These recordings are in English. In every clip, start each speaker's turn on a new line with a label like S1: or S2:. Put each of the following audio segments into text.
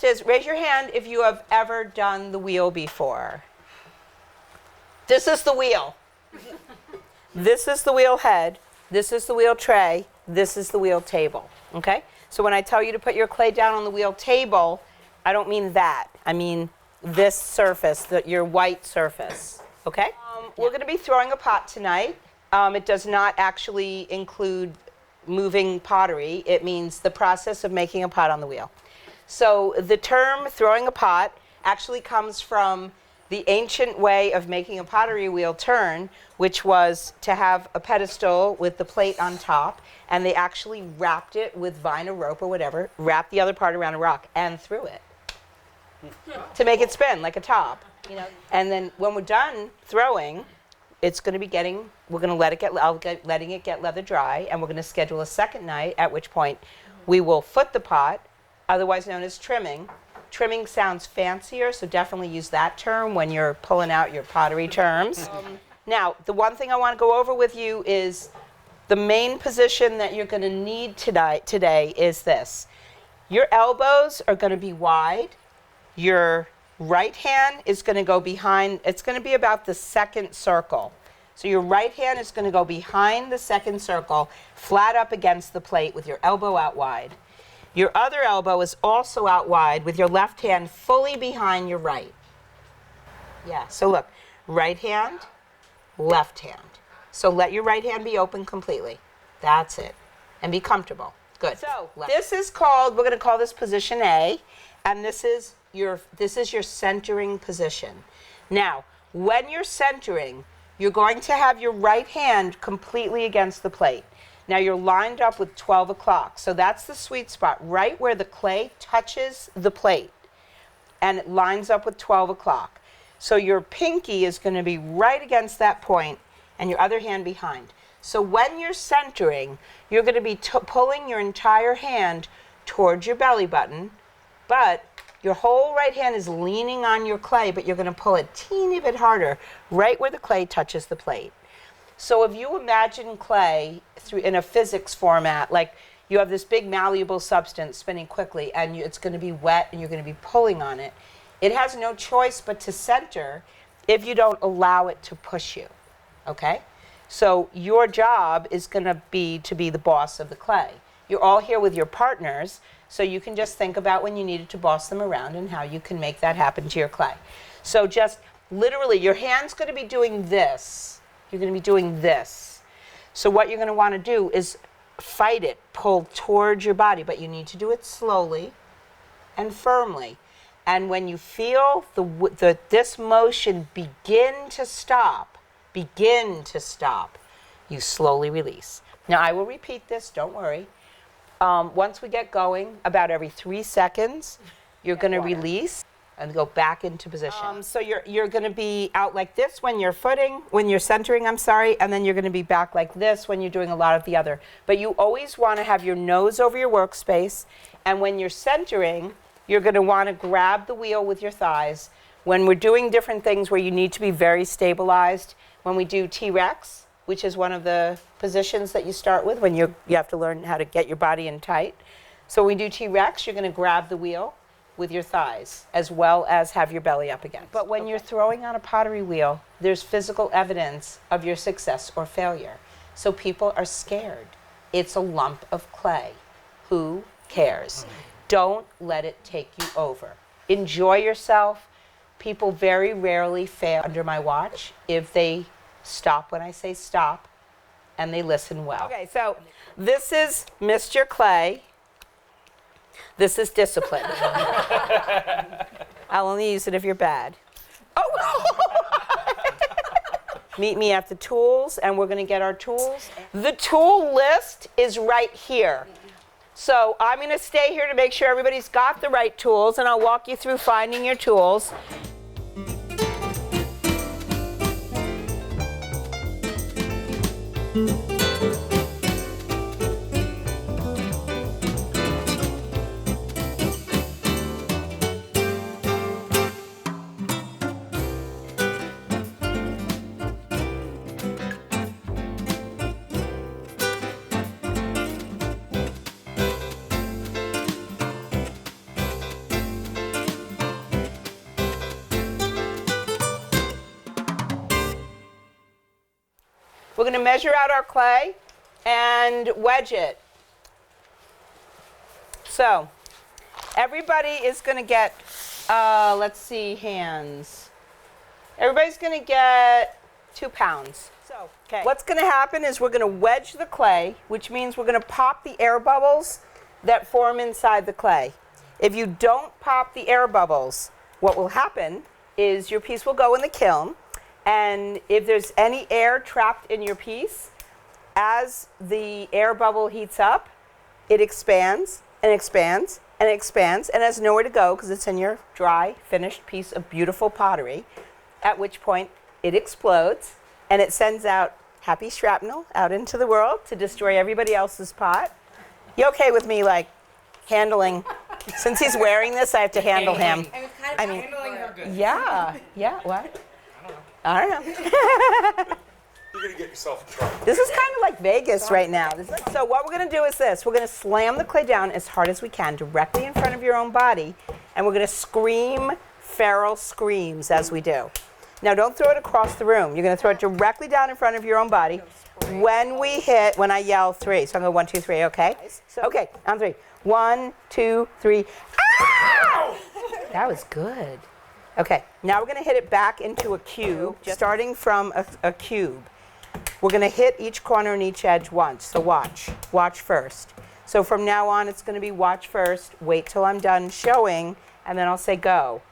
S1: is, raise your hand if you have ever done the wheel before. This is the wheel. This is the wheel head. This is the wheel tray. This is the wheel table. Okay? So when I tell you to put your clay down on the wheel table, I don't mean that. I mean this surface, your white surface. Okay? We're going to be throwing a pot tonight. It does not actually include moving pottery. It means the process of making a pot on the wheel. So the term throwing a pot actually comes from the ancient way of making a pottery wheel turn, which was to have a pedestal with the plate on top, and they actually wrapped it with vine or rope or whatever, wrapped the other part around a rock and threw it to make it spin like a top. You know, and then when we're done throwing, it's going to be we're going to letting it get leather dry, and we're going to schedule a second night, at which point we will foot the pot, otherwise known as trimming. Trimming sounds fancier, so definitely use that term when you're pulling out your pottery terms. Now, the one thing I want to go over with you is the main position that you're going to need today is this. Your elbows are going to be wide. Your right hand is going to go behind. It's going to be about the second circle. So your right hand is going to go behind the second circle, flat up against the plate with your elbow out wide. Your other elbow is also out wide with your left hand fully behind your right. Yeah, so look, right hand, left hand. So let your right hand be open completely. That's it. And be comfortable. Good. So this is called, we're going to call this position A, and this is your centering position. Now, when you're centering, you're going to have your right hand completely against the plate. Now you're lined up with 12 o'clock. So that's the sweet spot, right where the clay touches the plate. And it lines up with 12 o'clock. So your pinky is going to be right against that point and your other hand behind. So when you're centering, you're going to be pulling your entire hand towards your belly button, but your whole right hand is leaning on your clay, but you're going to pull a teeny bit harder right where the clay touches the plate. So if you imagine clay in a physics format, like you have this big malleable substance spinning quickly and it's going to be wet and you're going to be pulling on it, it has no choice but to center if you don't allow it to push you, okay? So your job is going to be the boss of the clay. You're all here with your partners, so you can just think about when you needed to boss them around and how you can make that happen to your clay. So just literally, your hand's going to be doing this. You're going to be doing this. So what you're going to want to do is fight it, pull towards your body, but you need to do it slowly and firmly. And when you feel this motion begin to stop, you slowly release. Now I will repeat this, don't worry. Once we get going, about every 3 seconds, you're going to release and go back into position. So you're going to be out like this when you're centering, and then you're going to be back like this when you're doing a lot of the other. But you always want to have your nose over your workspace, and when you're centering, you're going to want to grab the wheel with your thighs. When we're doing different things where you need to be very stabilized, when we do T-Rex, which is one of the positions that you start with when you have to learn how to get your body in tight. So when we do T-Rex, you're going to grab the wheel with your thighs, as well as have your belly up again. But when you're throwing on a pottery wheel, there's physical evidence of your success or failure. So people are scared. It's a lump of clay. Who cares? Don't let it take you over. Enjoy yourself. People very rarely fail under my watch if they stop when I say stop and they listen well. Okay, so this is Mr. Clay. This is discipline. I'll only use it if you're bad. Oh! Meet me at the tools, and we're going to get our tools. The tool list is right here. So I'm going to stay here to make sure everybody's got the right tools, and I'll walk you through finding your tools. we're going to measure out our clay and wedge it. So everybody is going to get, let's see, hands. Everybody's going to get 2 pounds. So, okay. What's going to happen is we're going to wedge the clay, which means we're going to pop the air bubbles that form inside the clay. If you don't pop the air bubbles, what will happen is your piece will go in the kiln, and if there's any air trapped in your piece, as the air bubble heats up, it expands and expands and expands and has nowhere to go because it's in your dry, finished piece of beautiful pottery, at which point it explodes and it sends out happy shrapnel out into the world to destroy everybody else's pot. You okay with me, like, handling, since he's wearing this, I have to handle him. I mean,
S2: Handling her good.
S1: yeah, what? I don't know.
S3: You're going to get yourself in trouble.
S1: This is kind of like Vegas right now. So what we're going to do is this. We're going to slam the clay down as hard as we can directly in front of your own body, and we're going to scream feral screams as we do. Now don't throw it across the room. You're going to throw it directly down in front of your own body. When I yell 3. So I'm going to go 1, 2, 3, okay? Okay, on 3. 1, 2, 3. Ow! That was good. Okay, now we're going to hit it back into a cube, starting from a cube. We're going to hit each corner and each edge once, so watch first. So from now on, it's going to be watch first, wait till I'm done showing, and then I'll say go.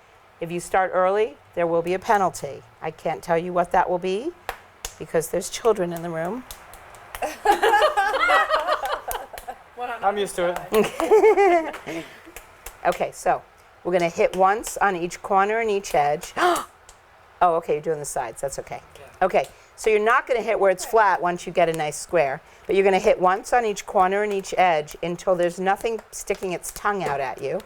S1: If you start early, there will be a penalty. I can't tell you what that will be because there's children in the room.
S2: I'm used to it.
S1: Okay, so we're going to hit once on each corner and each edge. Oh, okay, you're doing the sides. That's okay. Okay, so you're not going to hit where it's flat once you get a nice square, but you're going to hit once on each corner and each edge until there's nothing sticking its tongue out at you.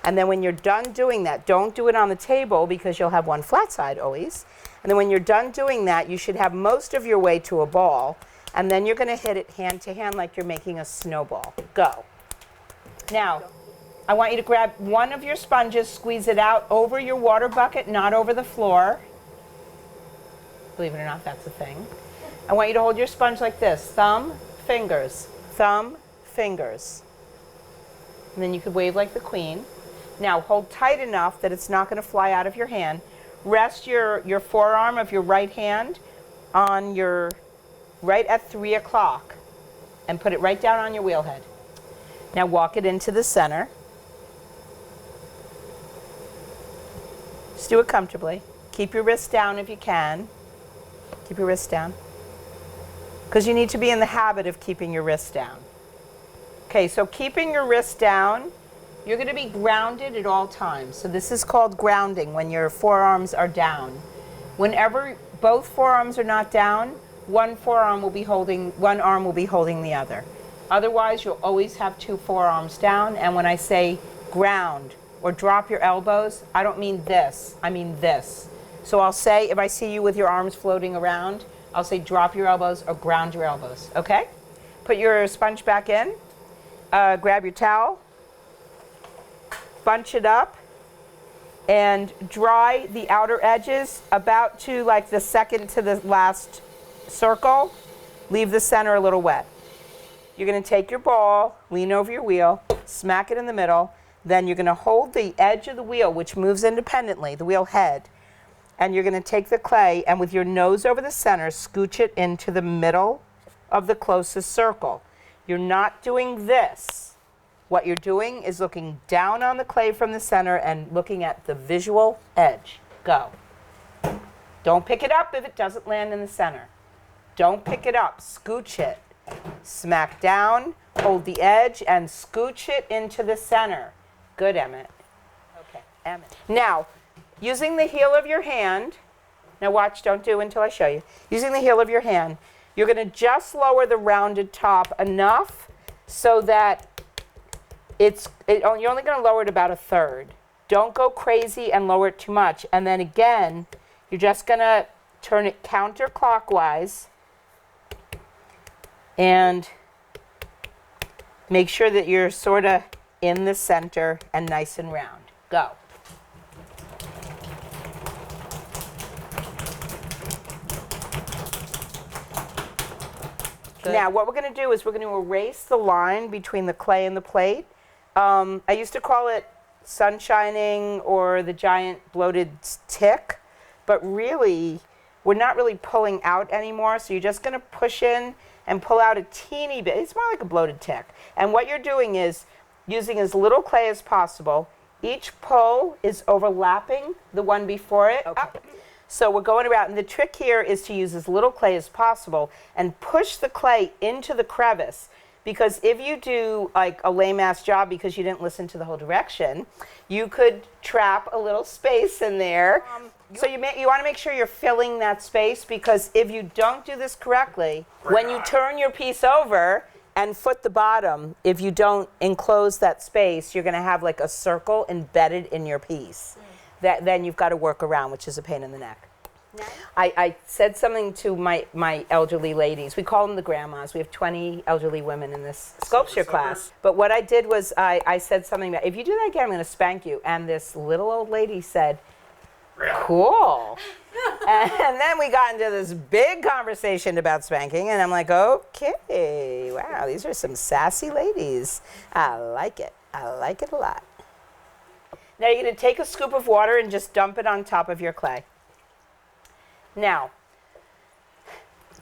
S1: And then when you're done doing that, don't do it on the table because you'll have one flat side always. And then when you're done doing that, you should have most of your way to a ball. And then you're going to hit it hand to hand like you're making a snowball. Go. Now, I want you to grab one of your sponges, squeeze it out over your water bucket, not over the floor. Believe it or not, that's a thing. I want you to hold your sponge like this. Thumb, fingers. Thumb, fingers. And then you could wave like the queen. Now, hold tight enough that it's not going to fly out of your hand. Rest your forearm of your right hand on your right at 3 o'clock and put it right down on your wheel head. Now walk it into the center. Just do it comfortably. Keep your wrists down if you can. Keep your wrists down. Because you need to be in the habit of keeping your wrists down. Okay, so keeping your wrists down, you're going to be grounded at all times. So this is called grounding when your forearms are down. Whenever both forearms are not down, one arm will be holding the other. Otherwise, you'll always have 2 forearms down. And when I say ground or drop your elbows, I don't mean this, I mean this. So I'll say, if I see you with your arms floating around, I'll say drop your elbows or ground your elbows, okay? Put your sponge back in, grab your towel, bunch it up, and dry the outer edges about to like the second to the last circle. Leave the center a little wet. You're going to take your ball, lean over your wheel, smack it in the middle, then you're going to hold the edge of the wheel, which moves independently, the wheel head, and you're going to take the clay and with your nose over the center, scooch it into the middle of the closest circle. You're not doing this. What you're doing is looking down on the clay from the center and looking at the visual edge. Go. Don't pick it up if it doesn't land in the center. Don't pick it up. Scooch it. Smack down, hold the edge, and scooch it into the center. Good, Emmett. Okay, Emmett. Now, using the heel of your hand, now watch, don't do until I show you. Using the heel of your hand, you're going to just lower the rounded top enough so that you're only going to lower it about 1/3. Don't go crazy and lower it too much. And then again, you're just going to turn it counterclockwise and make sure that you're sort of in the center and nice and round. Go. Now, what we're going to do is we're going to erase the line between the clay and the plate. I used to call it sun shining or the giant bloated tick, but really, we're not really pulling out anymore, so you're just going to push in and pull out a teeny bit. It's more like a bloated tick. And what you're doing is using as little clay as possible. Each pull is overlapping the one before it. Up. So we're going around, and the trick here is to use as little clay as possible and push the clay into the crevice, because if you do like a lame-ass job because you didn't listen to the whole direction, you could trap a little space in there. So you want to make sure you're filling that space, because if you don't do this correctly, when you turn your piece over and foot the bottom, if you don't enclose that space, you're going to have like a circle embedded in your piece. That then you've got to work around, which is a pain in the neck. I said something to my elderly ladies. We call them the grandmas. We have 20 elderly women in this sculpture class. But what I did was I said something about, if you do that again, I'm going to spank you. And this little old lady said, cool. And then we got into this big conversation about spanking, and I'm like, okay, wow, these are some sassy ladies. I like it. I like it a lot. Now you're going to take a scoop of water and just dump it on top of your clay. Now,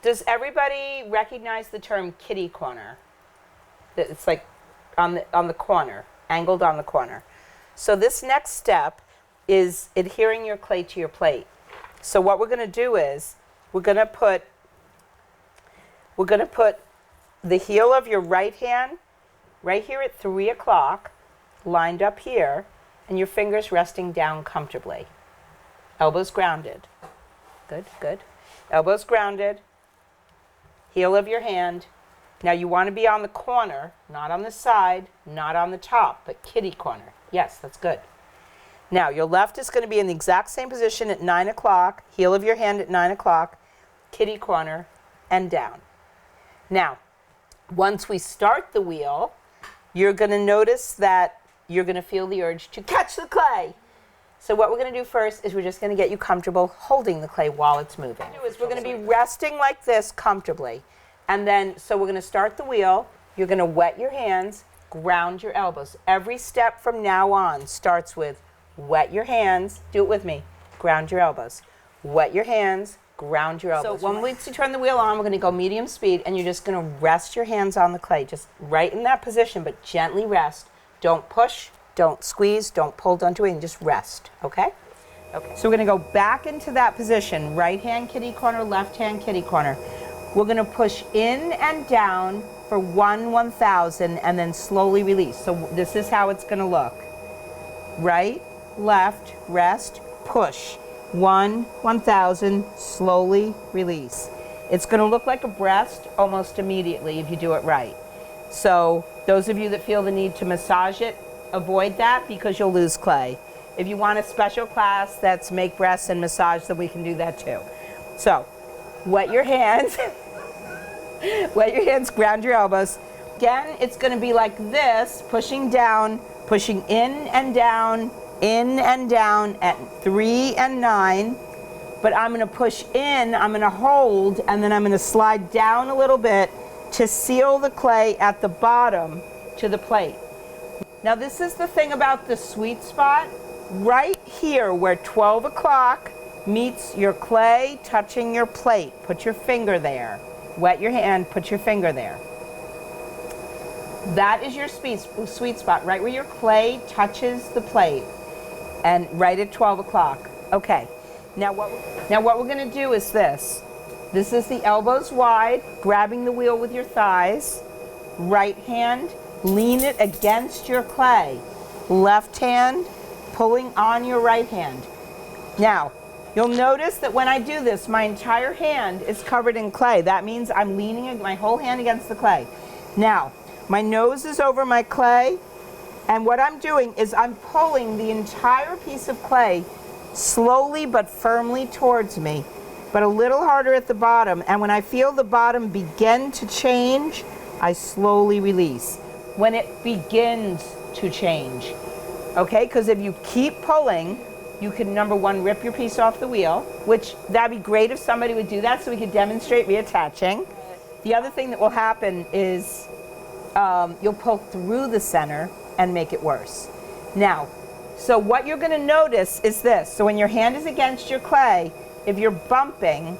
S1: does everybody recognize the term kitty corner? It's like on the corner, angled on the corner. So this next step is adhering your clay to your plate. So what we're going to do is we're going to put the heel of your right hand right here at 3 o'clock, lined up here, and your fingers resting down comfortably. Elbows grounded. Good, good. Elbows grounded. Heel of your hand. Now you want to be on the corner, not on the side, not on the top, but kitty corner. Yes, that's good. Now your left is going to be in the exact same position at 9 o'clock, heel of your hand at 9 o'clock, kitty corner, and down. Now, once we start the wheel, you're going to notice that you're going to feel the urge to catch the clay. So what we're going to do first is we're just going to get you comfortable holding the clay while it's moving. We're going to be resting like this comfortably. And then, so we're going to start the wheel. You're going to wet your hands, ground your elbows. Every step from now on starts with wet your hands. Do it with me. Ground your elbows. Wet your hands, ground your elbows. So once you turn the wheel on, we're going to go medium speed, and you're just going to rest your hands on the clay. Just right in that position, but gently rest. Don't push. Don't squeeze, don't pull, don't do anything, just rest, okay? Okay. So we're gonna go back into that position, right hand kitty corner, left hand kitty corner. We're gonna push in and down for 1/1000 and then slowly release. So this is how it's gonna look. Right, left, rest, push. 1/1000, slowly release. It's gonna look like a breast almost immediately if you do it right. So those of you that feel the need to massage it, avoid that because you'll lose clay. If you want a special class that's make breasts and massage, then we can do that too. So, wet your hands, wet your hands, ground your elbows. Again, it's going to be like this, pushing down, pushing in and down at 3 and 9. But I'm going to push in, I'm going to hold, and then I'm going to slide down a little bit to seal the clay at the bottom to the plate. Now this is the thing about the sweet spot. Right here where 12 o'clock meets your clay touching your plate. Put your finger there. Wet your hand, put your finger there. That is your sweet spot, right where your clay touches the plate. And right at 12 o'clock. Okay, now what we're gonna do is this. This is the elbows wide, grabbing the wheel with your thighs. Right hand, lean it against your clay. Left hand, pulling on your right hand. Now, you'll notice that when I do this, my entire hand is covered in clay. That means I'm leaning my whole hand against the clay. Now, my nose is over my clay, and what I'm doing is I'm pulling the entire piece of clay slowly but firmly towards me, but a little harder at the bottom. And when I feel the bottom begin to change, I slowly release. When it begins to change, okay? Because if you keep pulling, you can, number one, rip your piece off the wheel, which that'd be great if somebody would do that so we could demonstrate reattaching. The other thing that will happen is you'll pull through the center and make it worse. Now, so what you're going to notice is this. So when your hand is against your clay, if you're bumping,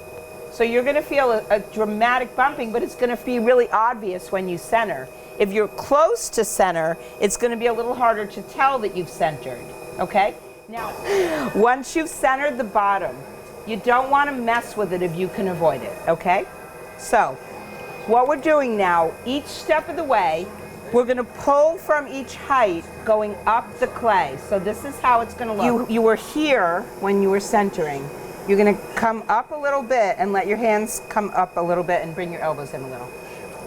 S1: so you're going to feel a dramatic bumping, but it's going to be really obvious when you center. If you're close to center, it's going to be a little harder to tell that you've centered, okay? Now, once you've centered the bottom, you don't want to mess with it if you can avoid it, okay? So, what we're doing now, each step of the way, we're going to pull from each height going up the clay. So this is how it's going to look. You were here when you were centering. You're going to come up a little bit and let your hands come up a little bit and bring your elbows in a little.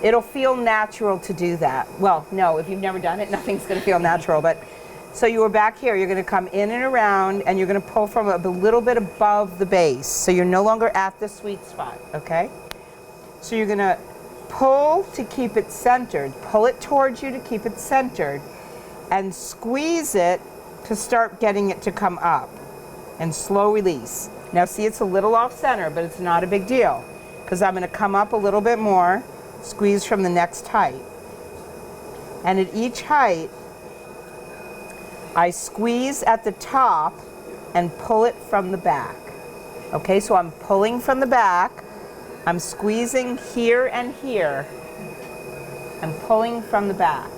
S1: It'll feel natural to do that. Well, no, if you've never done it, nothing's going to feel natural. But so you were back here. You're going to come in and around, and you're going to pull from a little bit above the base. So you're no longer at the sweet spot, okay? So you're going to pull to keep it centered. Pull it towards you to keep it centered, and squeeze it to start getting it to come up. And slow release. Now see, it's a little off center, but it's not a big deal, because I'm going to come up a little bit more, squeeze from the next height. And at each height, I squeeze at the top and pull it from the back. Okay, so I'm pulling from the back, I'm squeezing here and here, I'm pulling from the back.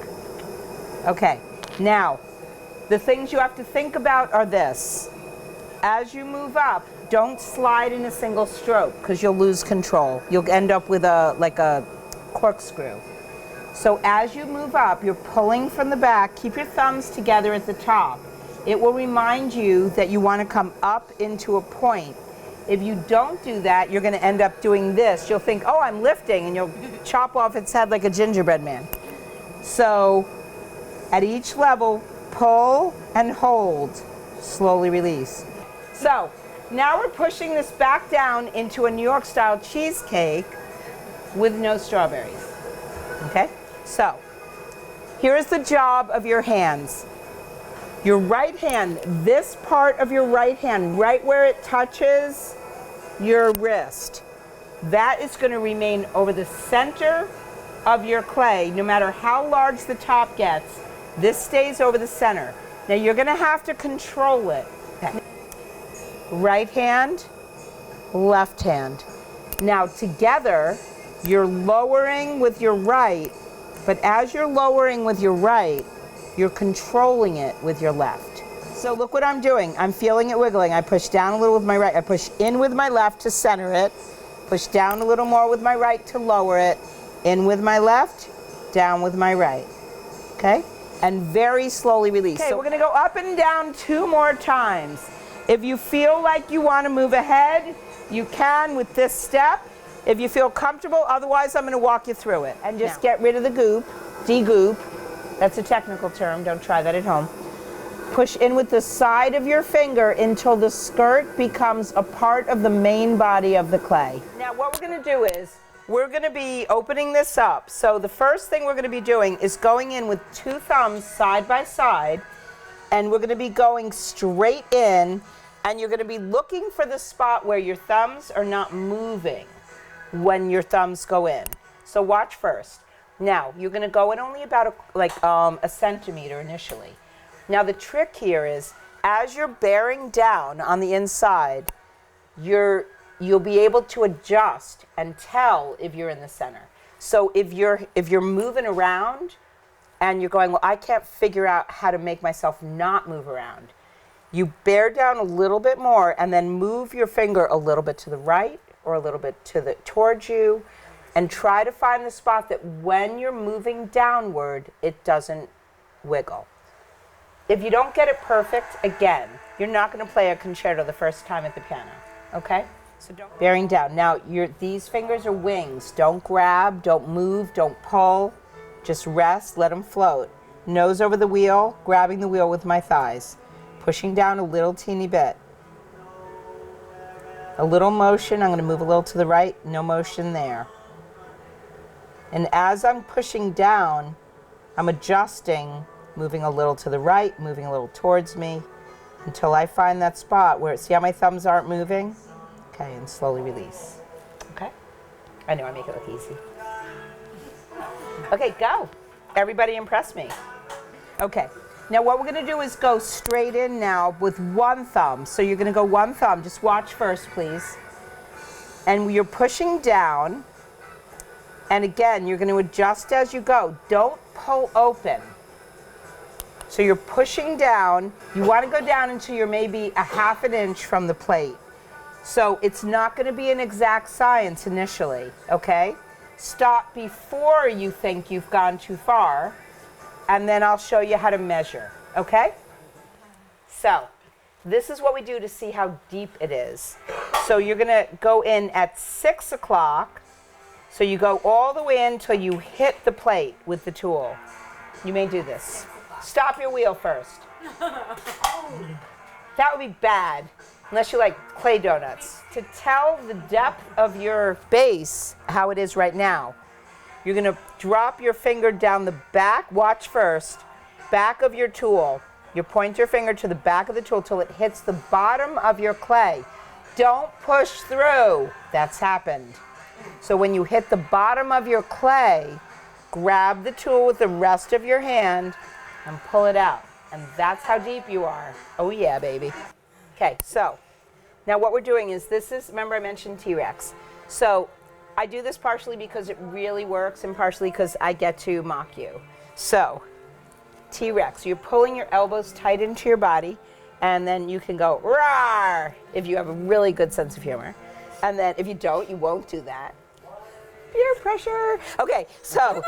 S1: Okay, now, the things you have to think about are this. As you move up, don't slide in a single stroke, because you'll lose control. You'll end up with like a corkscrew. So as you move up, you're pulling from the back. Keep your thumbs together at the top. It will remind you that you want to come up into a point. If you don't do that, you're going to end up doing this. You'll think, oh, I'm lifting, and you'll chop off its head like a gingerbread man. So at each level, pull and hold. Slowly release. So now we're pushing this back down into a New York style cheesecake with no strawberries. Okay? So here is the job of your hands. Your right hand, this part of your right hand, right where it touches your wrist, that is going to remain over the center of your clay. No matter how large the top gets, this stays over the center. Now you're going to have to control it. Okay. Right hand, left hand. Now together, you're lowering with your right, but as you're lowering with your right, you're controlling it with your left. So look what I'm doing. I'm feeling it wiggling. I push down a little with my right. I push in with my left to center it. Push down a little more with my right to lower it. In with my left, down with my right. Okay? And very slowly release. Okay, so we're going to go up and down 2 more times. If you feel like you want to move ahead, you can with this step. If you feel comfortable, otherwise I'm going to walk you through it. And just get rid of the goop, de-goop. That's a technical term, don't try that at home. Push in with the side of your finger until the skirt becomes a part of the main body of the clay. Now what we're going to do is, we're going to be opening this up. So the first thing we're going to be doing is going in with 2 thumbs side by side, and we're going to be going straight in, and you're going to be looking for the spot where your thumbs are not moving when your thumbs go in. So watch first. Now, you're going to go in only about a centimeter initially. Now, the trick here is, as you're bearing down on the inside, you'll be able to adjust and tell if you're in the center. So if you're moving around and you're going, well, I can't figure out how to make myself not move around, you bear down a little bit more and then move your finger a little bit to the right or a little bit towards you, and try to find the spot that when you're moving downward, it doesn't wiggle. If you don't get it perfect, again, you're not going to play a concerto the first time at the piano, okay? So don't bearing down. Now, these fingers are wings. Don't grab, don't move, don't pull. Just rest, let them float. Nose over the wheel, grabbing the wheel with my thighs. Pushing down a little teeny bit. A little motion, I'm going to move a little to the right, no motion there. And as I'm pushing down, I'm adjusting, moving a little to the right, moving a little towards me, until I find that spot where, see how my thumbs aren't moving? Okay, and slowly release. Okay? I know I make it look easy. Okay, go. Everybody impress me. Okay, now what we're gonna do is go straight in now with one thumb. So you're gonna go one thumb, just watch first, please. And you're pushing down, and again, you're gonna adjust as you go. Don't pull open. So you're pushing down. You wanna go down until you're maybe a half an inch from the plate. So it's not gonna be an exact science initially, okay? Stop before you think you've gone too far, and then I'll show you how to measure, okay? So this is what we do to see how deep it is. So you're gonna go in at 6 o'clock. So you go all the way in until you hit the plate with the tool. You may do this. Stop your wheel first. That would be bad, unless you like clay donuts. To tell the depth of your base, how it is right now, you're gonna drop your finger down the back, watch first, back of your tool. You point your finger to the back of the tool till it hits the bottom of your clay. Don't push through. That's happened. So when you hit the bottom of your clay, grab the tool with the rest of your hand and pull it out. And that's how deep you are. Oh yeah, baby. Okay, so now what we're doing is remember I mentioned T-Rex. So I do this partially because it really works and partially because I get to mock you. So T-Rex, you're pulling your elbows tight into your body, and then you can go roar if you have a really good sense of humor. And then if you don't, you won't do that. Peer pressure. Okay, so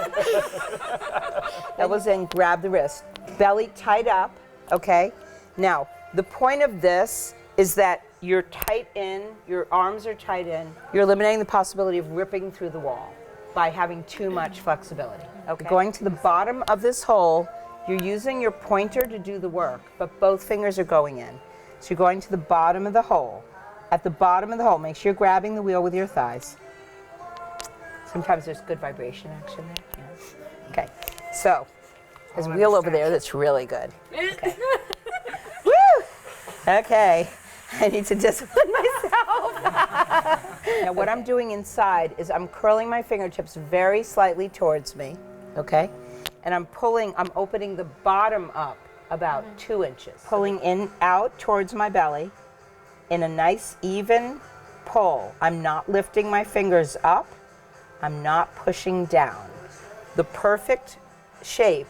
S1: elbows in, grab the wrist. Belly tight up, okay? Now, the point of this is that you're tight in, your arms are tight in. You're eliminating the possibility of ripping through the wall by having too much flexibility. Okay. Going to the bottom of this hole, you're using your pointer to do the work, but both fingers are going in. So you're going to the bottom of the hole. At the bottom of the hole, make sure you're grabbing the wheel with your thighs. Sometimes there's good vibration action there. Yeah. Okay, so there's a wheel over there that's really good. Okay. Woo! Okay, I need to discipline myself. Now what I'm doing inside is I'm curling my fingertips very slightly towards me, okay? And I'm opening the bottom up about 2 inches. Pulling in, out towards my belly in a nice even pull. I'm not lifting my fingers up. I'm not pushing down. The perfect shape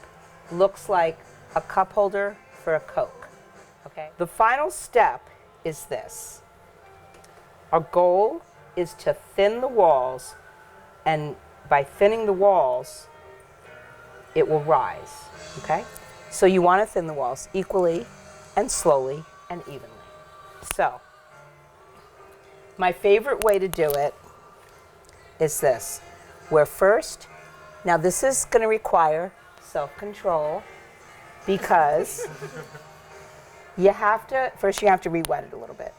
S1: looks like a cup holder for a Coke, okay? The final step is this. Our goal is to thin the walls, and by thinning the walls, it will rise, okay? So you want to thin the walls equally and slowly and evenly. So, my favorite way to do it is this, where first, now this is going to require self-control because first you have to re-wet it a little bit.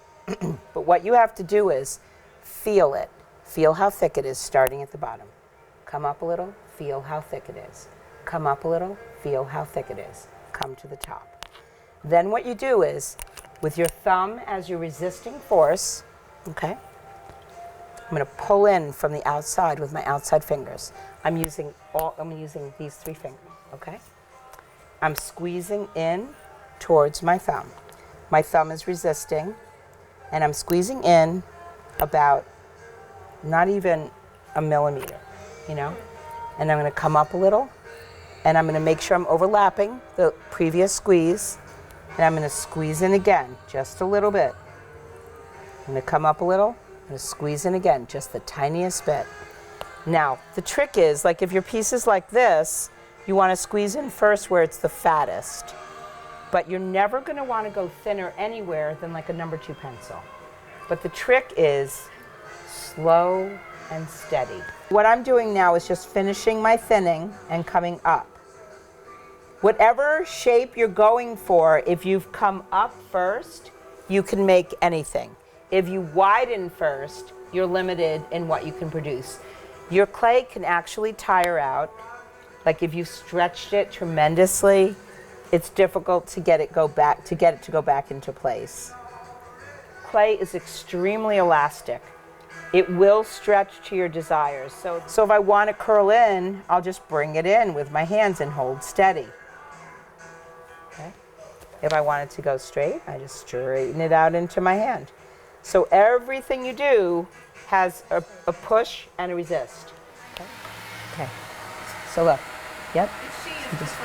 S1: But what you have to do is feel it. Feel how thick it is starting at the bottom. Come up a little, feel how thick it is. Come up a little, feel how thick it is. Come to the top. Then what you do is, with your thumb as your resisting force, okay? I'm going to pull in from the outside with my outside fingers. I'm using these 3 fingers, okay? I'm squeezing in towards my thumb. My thumb is resisting, and I'm squeezing in about not even a millimeter, you know? And I'm going to come up a little, and I'm going to make sure I'm overlapping the previous squeeze, and I'm going to squeeze in again, just a little bit. I'm going to come up a little, I'm going to squeeze in again, just the tiniest bit. Now, the trick is, like if your piece is like this, you want to squeeze in first where it's the fattest. But you're never going to want to go thinner anywhere than like a number 2 pencil. But the trick is slow and steady. What I'm doing now is just finishing my thinning and coming up. Whatever shape you're going for, if you've come up first, you can make anything. If you widen first, you're limited in what you can produce. Your clay can actually tire out. Like if you stretched it tremendously, it's difficult to get it to go back into place. Clay is extremely elastic. It will stretch to your desires. So if I want to curl in, I'll just bring it in with my hands and hold steady. Okay. If I want it to go straight, I just straighten it out into my hand. So everything you do has a push and a resist. Okay. Okay. So look. Yep. Just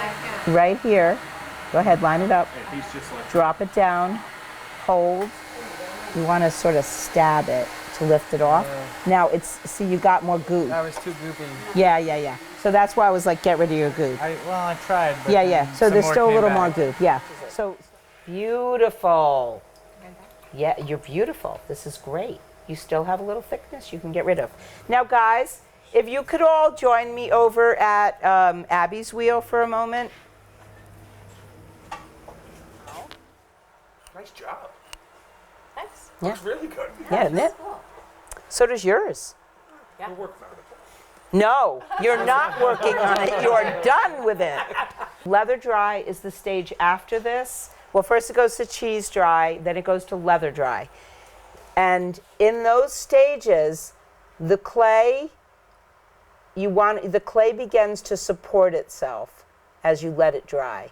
S1: right here. Go ahead, line it up. Drop it down. Hold. You want to sort of stab it to lift it off. Now see, you got more goo.
S2: That was too goopy.
S1: Yeah. So that's why I was like, get rid of your goo.
S2: I tried. But
S1: Yeah. So there's still a little more
S2: goo.
S1: goo. Yeah. So beautiful. Yeah, you're beautiful. This is great. You still have a little thickness you can get rid of. Now, guys, if you could all join me over at Abby's wheel for a moment.
S3: Nice job.
S4: Thanks.
S3: Looks really good.
S1: Yeah, isn't it? So does yours.
S3: We're working on it.
S1: No, you're not working on it. You're done with it. Leather dry is the stage after this. Well, first it goes to cheese dry, then it goes to leather dry. And in those stages, the clay begins to support itself as you let it dry.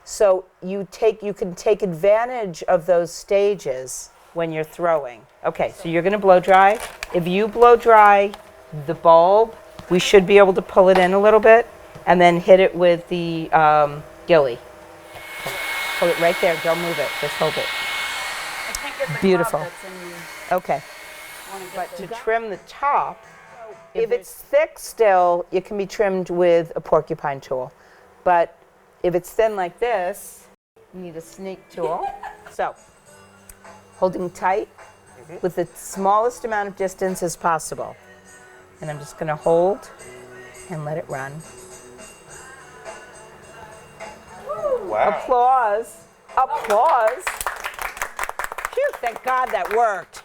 S1: So you can take advantage of those stages when you're throwing. Okay, so you're going to blow dry. If you blow dry the bulb, we should be able to pull it in a little bit and then hit it with the gilly. Okay. Hold it right there. Don't move it. Just hold it.
S4: I can't get the
S1: Beautiful.
S4: club that's in the,
S1: Okay. But to trim the top, if
S4: there's-
S1: it's thick still, it can be trimmed with a porcupine tool. But if it's thin like this, you need a snake tool. So, holding tight with the smallest amount of distance as possible. And I'm just going to hold and let it run.
S3: Wow.
S1: Applause. Applause. Phew, thank God that worked.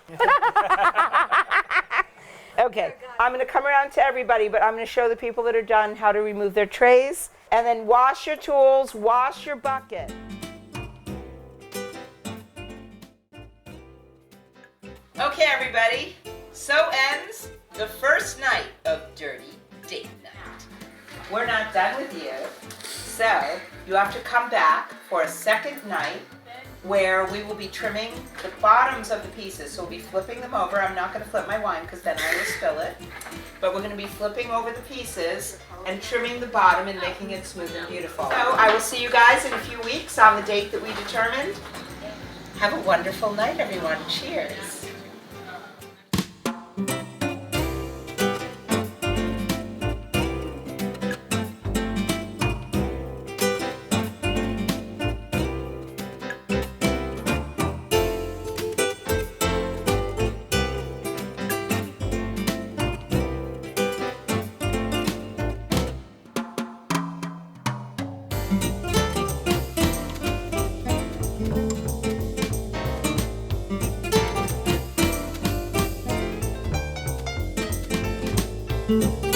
S1: Okay, I'm going to come around to everybody, but I'm going to show the people that are done how to remove their trays. And then wash your tools, wash your bucket. Okay, everybody. So ends the first night of Dirty Date Night. We're not done with you. So you have to come back for a second night where we will be trimming the bottoms of the pieces. So we'll be flipping them over. I'm not going to flip my wine because then I will spill it. But we're going to be flipping over the pieces and trimming the bottom and making it smooth and beautiful. So I will see you guys in a few weeks on the date that we determined. Have a wonderful night, everyone. Cheers.
S5: Thank you.